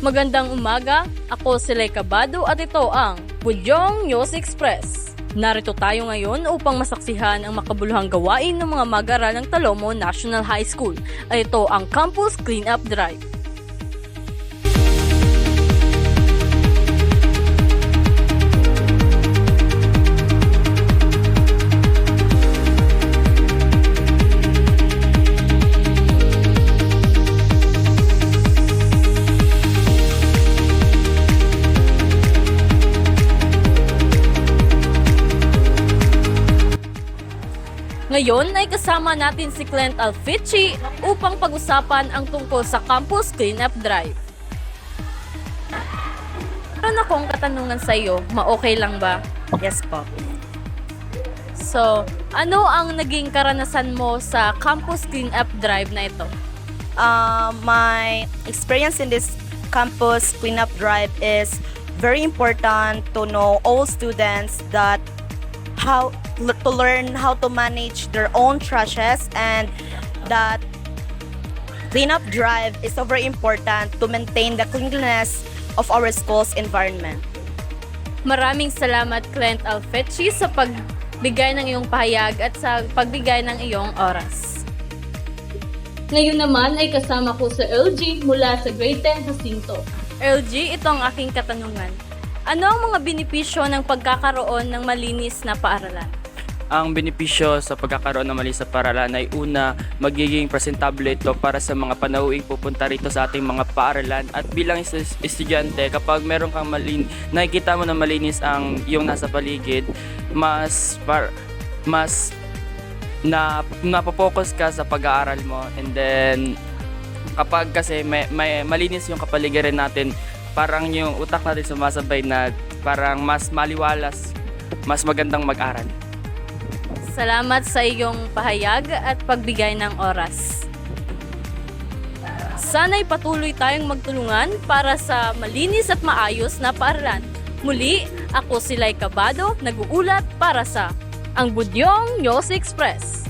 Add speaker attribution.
Speaker 1: Magandang umaga, ako si Lay Cabado at ito ang Budyong News Express. Narito tayo ngayon upang masaksihan ang makabuluhang gawain ng mga mag-aaral ng Talomo National High School at ito ang Campus Cleanup Drive. Ngayon ay kasama natin si Clint Alfici upang pag-usapan ang tungkol sa Campus Cleanup Drive. Meron akong katanungan sa iyo, ma-okay lang ba?
Speaker 2: Yes po.
Speaker 1: So, ano ang naging karanasan mo sa Campus Cleanup Drive na ito?
Speaker 2: My experience in this campus cleanup drive is very important to know all students that how to learn how to manage their own trashes, and that cleanup drive is so very important to maintain the cleanliness of our school's environment.
Speaker 1: Maraming salamat Clint Alfici sa pagbigay ng iyong pahayag at sa pagbigay ng iyong oras. Ngayon naman ay kasama ko sa LG mula sa grade 10 Jacinto. LG, ito ang aking katanungan. Ano ang mga benepisyo ng pagkakaroon ng malinis na paaralan?
Speaker 3: Ang benepisyo sa pagkakaroon ng malinis na paaralan ay una, magiging presentable ito para sa mga panauhing pupunta rito sa ating mga paaralan. At bilang estudyante, kapag meron kang nakikita mo na malinis ang yung nasa paligid, mas napopokus ka sa pag-aaral mo. And then, kapag kasi may malinis yung kapaligiran natin, parang yung utak natin sumasabay na parang mas maliwalas, mas magandang mag-aral.
Speaker 1: Salamat sa iyong pahayag at pagbigay ng oras. Sana'y patuloy tayong magtulungan para sa malinis at maayos na paaralan. Muli, ako si Lay Cabado, nag-uulat para sa Ang Budyong News Express.